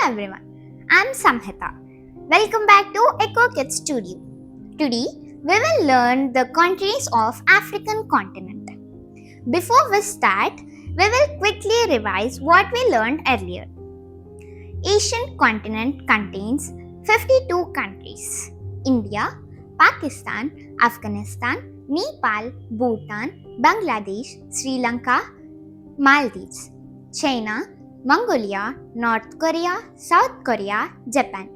everyone, I'm Samhita. Welcome back to Echo Kids Studio. Today we will learn the countries of African continent. Before we start, we will quickly revise what we learned earlier. Asian continent contains 52 countries: India, Pakistan, Afghanistan, Nepal, Bhutan, Bangladesh, Sri Lanka, Maldives, China, Mongolia, North Korea, South Korea, Japan,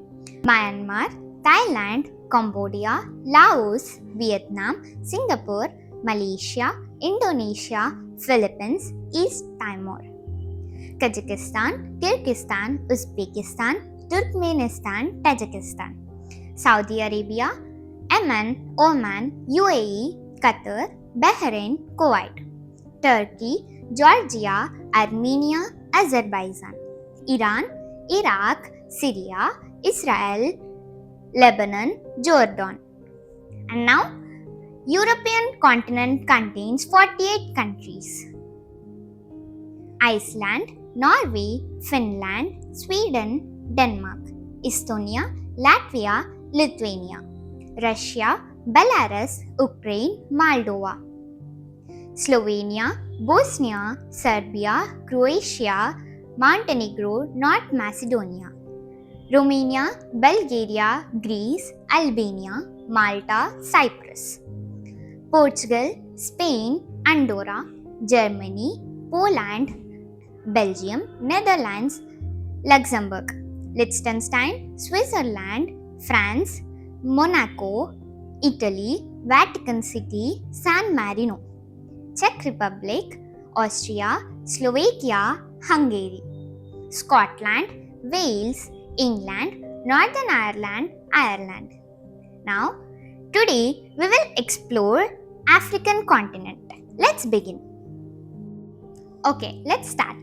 Myanmar, Thailand, Cambodia, Laos, Vietnam, Singapore, Malaysia, Indonesia, Philippines, East Timor, Kazakhstan, Kyrgyzstan, Uzbekistan, Turkmenistan, Tajikistan, Saudi Arabia, Yemen, Oman, UAE, Qatar, Bahrain, Kuwait, Turkey, Georgia, Armenia, Azerbaijan, Iran, Iraq, Syria, Israel, Lebanon, Jordan. And now, European continent contains 48 countries: Iceland, Norway, Finland, Sweden, Denmark, Estonia, Latvia, Lithuania, Russia, Belarus, Ukraine, Moldova, Slovenia, Bosnia, Serbia, Croatia, Montenegro, North Macedonia, Romania, Bulgaria, Greece, Albania, Malta, Cyprus, Portugal, Spain, Andorra, Germany, Poland, Belgium, Netherlands, Luxembourg, Liechtenstein, Switzerland, France, Monaco, Italy, Vatican City, San Marino, Czech Republic, Austria, Slovakia, Hungary, Scotland, Wales, England, Northern Ireland, Ireland. Now, today we will explore African continent. Let's begin. Okay, let's start.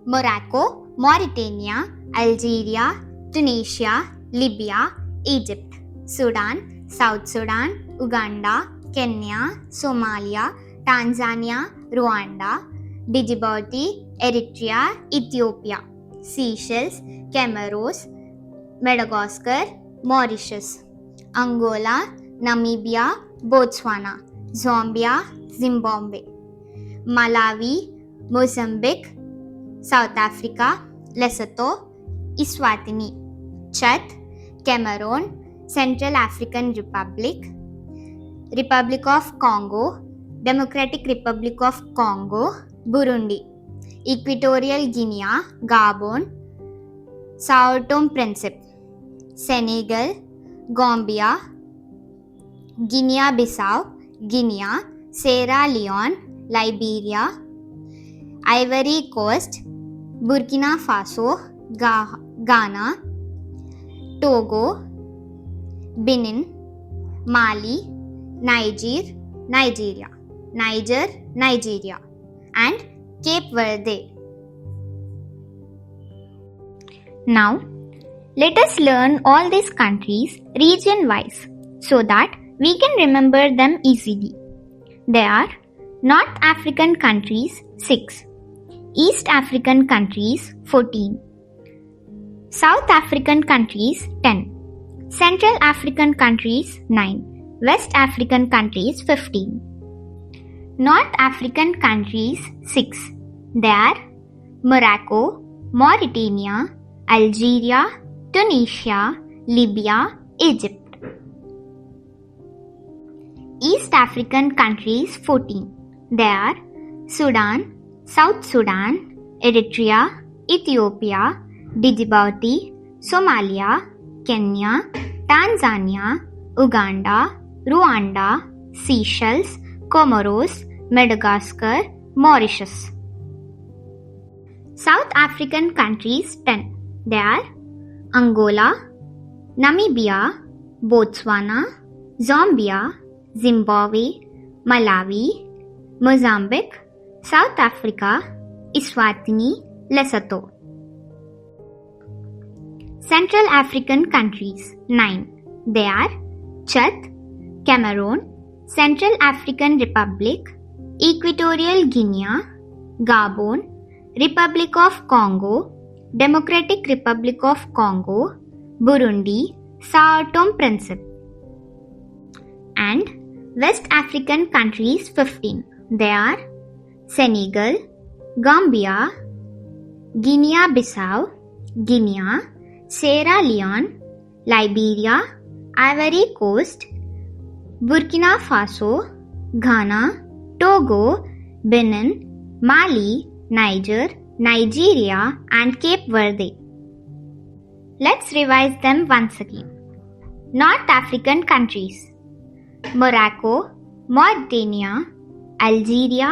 Morocco, Mauritania, Algeria, Tunisia, Libya, Egypt, Sudan, South Sudan, Uganda, Kenya, Somalia, Tanzania, Rwanda, Djibouti, Eritrea, Ethiopia, Seychelles, Comoros, Madagascar, Mauritius, Angola, Namibia, Botswana, Zambia, Zimbabwe, Malawi, Mozambique, South Africa, Lesotho, Eswatini, Chad, Cameroon, Central African Republic, Republic of Congo, Democratic Republic of Congo, Burundi, Equatorial Guinea, Gabon, Sao Tome and Principe, Senegal, Gambia, Guinea-Bissau, Guinea, Sierra Leone, Liberia, Ivory Coast, Burkina Faso, Ghana, Togo, Benin, Mali, Niger, and Cape Verde. Now, let us learn all these countries region-wise so that we can remember them easily. They are North African countries 6, East African countries 14, South African countries 10, Central African countries 9, West African countries 15. North African countries 6. They are Morocco, Mauritania, Algeria, Tunisia, Libya, Egypt. East African countries 14. They are Sudan, South Sudan, Eritrea, Ethiopia, Djibouti, Somalia, Kenya, Tanzania, Uganda, Rwanda, Seychelles, Comoros, Madagascar, Mauritius. South African countries 10. They are Angola, Namibia, Botswana, Zambia, Zimbabwe, Malawi, Mozambique, South Africa, Eswatini, Lesotho. Central African countries 9. They are Chad, Cameroon, Central African Republic, Equatorial Guinea, Gabon, Republic of Congo, Democratic Republic of Congo, Burundi, Sao Tome Principe. And West African countries 15. They are Senegal, Gambia, Guinea-Bissau, Guinea, Sierra Leone, Liberia, Ivory Coast, Burkina Faso, Ghana, Togo, Benin, Mali, Niger, Nigeria, and Cape Verde. Let's revise them once again. North African countries: Morocco, Mauritania, Algeria,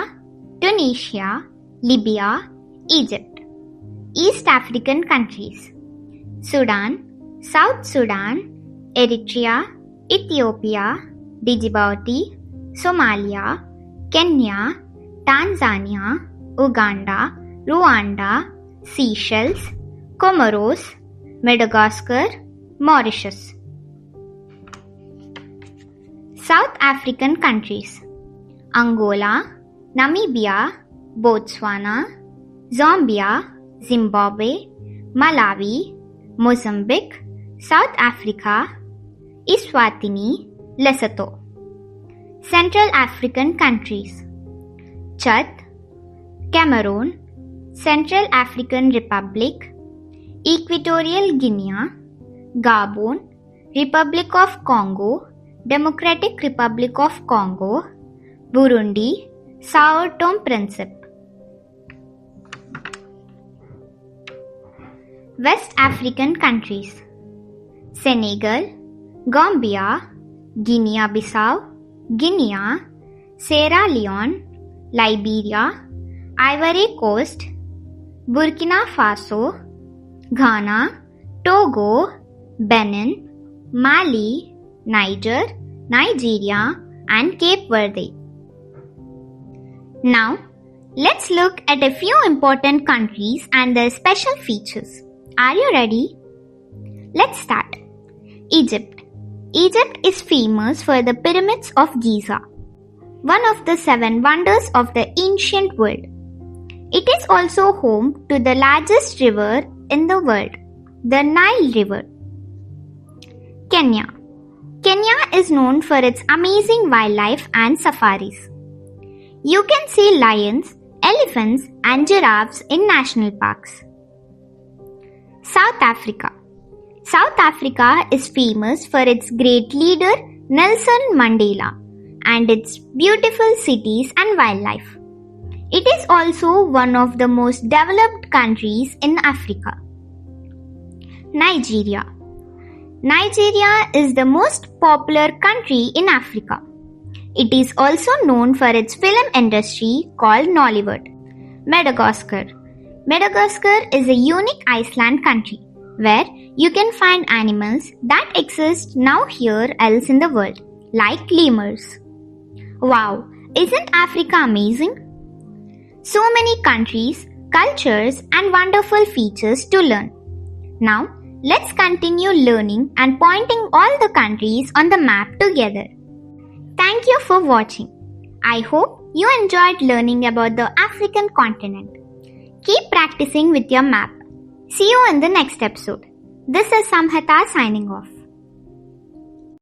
Tunisia, Libya, Egypt. East African countries: Sudan, South Sudan, Eritrea, Ethiopia, Djibouti, Somalia, Kenya, Tanzania, Uganda, Rwanda, Seychelles, Comoros, Madagascar, Mauritius. South African countries: Angola, Namibia, Botswana, Zambia, Zimbabwe, Malawi, Mozambique, South Africa, Eswatini, Lesotho. Central African countries: Chad, Cameroon, Central African Republic, Equatorial Guinea, Gabon, Republic of Congo, Democratic Republic of Congo, Burundi, Sao Tome Principe. West African countries: Senegal, Gambia, Guinea-Bissau, Guinea, Sierra Leone, Liberia, Ivory Coast, Burkina Faso, Ghana, Togo, Benin, Mali, Niger, Nigeria, and Cape Verde. Now, let's look at a few important countries and their special features. Are you ready? Let's start. Egypt. Egypt is famous for the pyramids of Giza, one of the 7 wonders of the ancient world. It is also home to the largest river in the world, the Nile River. Kenya. Kenya is known for its amazing wildlife and safaris. You can see lions, elephants, and giraffes in national parks. South Africa. South Africa is famous for its great leader Nelson Mandela and its beautiful cities and wildlife. It is also one of the most developed countries in Africa. Nigeria. Nigeria is the most popular country in Africa. It is also known for its film industry called Nollywood. Madagascar. Madagascar is a unique island country where you can find animals that exist nowhere else in the world, like lemurs. Wow, isn't Africa amazing? So many countries, cultures, and wonderful features to learn. Now, let's continue learning and pointing all the countries on the map together. Thank you for watching. I hope you enjoyed learning about the African continent. Keep practicing with your map. See you in the next episode. This is Samhita signing off.